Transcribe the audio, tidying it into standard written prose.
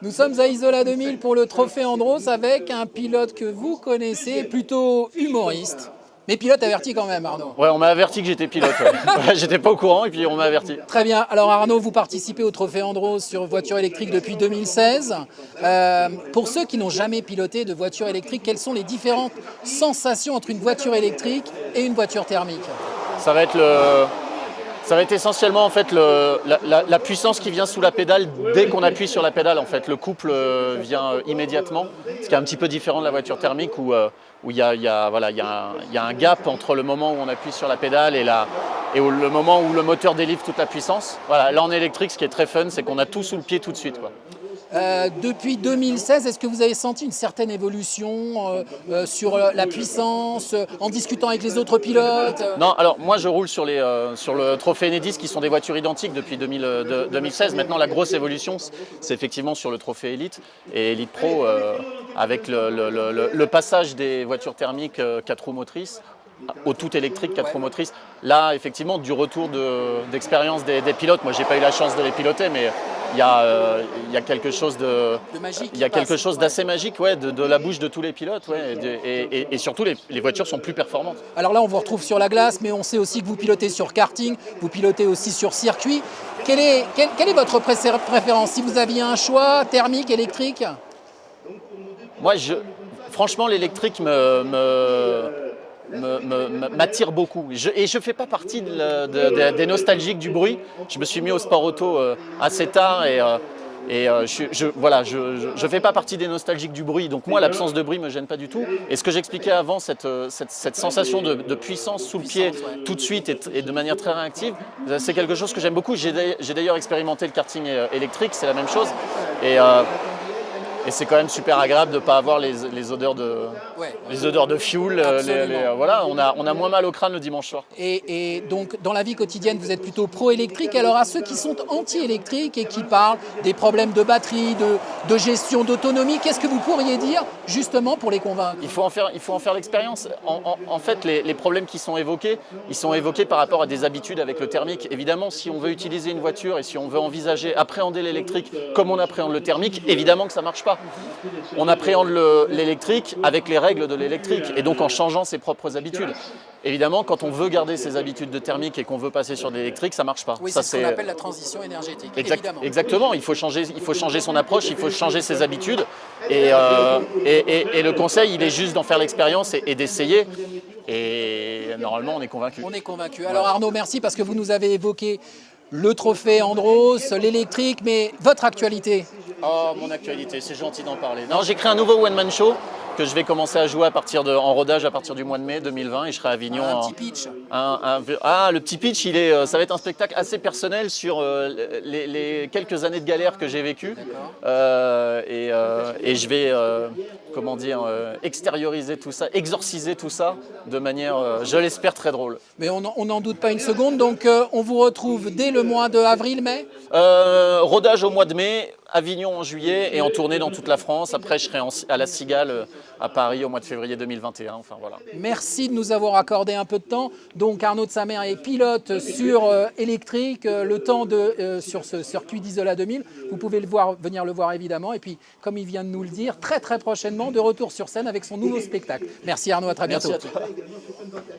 Nous sommes à Isola 2000 pour le trophée Andros avec un pilote que vous connaissez, plutôt humoriste, mais pilote averti quand même, Arnaud. Ouais, on m'a averti que j'étais pilote. Ouais. J'étais pas au courant et puis on m'a averti. Très bien. Alors Arnaud, vous participez au trophée Andros sur voiture électrique depuis 2016. Pour ceux qui n'ont jamais piloté de voiture électrique, quelles sont les différentes sensations entre une voiture électrique et une voiture thermique? Ça va être essentiellement en fait la puissance qui vient sous la pédale dès qu'on appuie sur la pédale. En fait, le couple vient immédiatement, ce qui est un petit peu différent de la voiture thermique où il y a un gap entre le moment où on appuie sur la pédale et le moment où le moteur délivre toute la puissance. Voilà, là en électrique, ce qui est très fun, c'est qu'on a tout sous le pied tout de suite, quoi. Depuis 2016, est-ce que vous avez senti une certaine évolution sur la puissance, en discutant avec les autres pilotes? Non, alors moi je roule sur le trophée Enedis qui sont des voitures identiques depuis 2016. Maintenant la grosse évolution c'est effectivement sur le trophée Elite et Elite Pro avec le passage des voitures thermiques 4 roues motrices au tout électrique 4 roues motrices. Là effectivement du retour d'expérience des pilotes, moi j'ai pas eu la chance de les piloter mais il y a quelque chose quelque chose d'assez magique, ouais, de la bouche de tous les pilotes, ouais, et surtout les voitures sont plus performantes. Alors là on vous retrouve sur la glace, mais on sait aussi que vous pilotez sur karting, vous pilotez aussi sur circuit. Quelle est votre préférence? Si vous aviez un choix, thermique, électrique? Moi franchement l'électrique m'attire beaucoup. Et je ne fais pas partie des nostalgiques du bruit. Je me suis mis au sport auto assez tard et je ne fais pas partie des nostalgiques du bruit. Donc moi, l'absence de bruit ne me gêne pas du tout. Et ce que j'expliquais avant, cette sensation de puissance sous le pied tout de suite et de manière très réactive, c'est quelque chose que j'aime beaucoup. J'ai d'ailleurs expérimenté le karting électrique, c'est la même chose. Et c'est quand même super agréable de ne pas avoir les odeurs de fuel. Voilà, on a moins mal au crâne le dimanche soir. Et donc, dans la vie quotidienne, vous êtes plutôt pro-électrique. Alors, à ceux qui sont anti-électriques et qui parlent des problèmes de batterie, de gestion d'autonomie, qu'est-ce que vous pourriez dire justement pour les convaincre? Il faut en faire l'expérience. En fait, les problèmes qui sont évoqués, ils sont évoqués par rapport à des habitudes avec le thermique. Évidemment, si on veut utiliser une voiture et si on veut appréhender l'électrique comme on appréhende le thermique, évidemment que ça ne marche pas. On appréhende l'électrique avec les règles de l'électrique et donc en changeant ses propres habitudes. Évidemment, quand on veut garder ses habitudes de thermique et qu'on veut passer sur l'électrique, ça ne marche pas. Oui, c'est ce qu'on appelle la transition énergétique, évidemment. Exactement, il faut changer son approche, il faut changer ses habitudes. Et le conseil, il est juste d'en faire l'expérience et d'essayer. Et normalement, on est convaincu. On est convaincu. Alors Arnaud, merci parce que vous nous avez évoqué le trophée Andros, l'électrique, mais votre actualité? Oh, mon actualité, c'est gentil d'en parler. Non, j'ai créé un nouveau one-man show que je vais commencer à jouer en rodage à partir du mois de mai 2020 et je serai à Avignon. Un petit pitch. Le petit pitch, ça va être un spectacle assez personnel sur les quelques années de galère que j'ai vécues. Et je vais, extérioriser tout ça, exorciser tout ça de manière, je l'espère, très drôle. Mais on n'en doute pas une seconde, donc on vous retrouve dès le mois de avril-mai? Rodage au mois de mai, Avignon en juillet et en tournée dans toute la France. Après, je serai à la Cigale à Paris au mois de février 2021. Enfin, voilà. Merci de nous avoir accordé un peu de temps. Donc Arnaud de Samer est pilote sur électrique, le temps sur ce circuit d'Isola 2000. Vous pouvez venir le voir évidemment. Et puis, comme il vient de nous le dire, très très prochainement, de retour sur scène avec son nouveau spectacle. Merci Arnaud, à très bientôt. Merci à toi.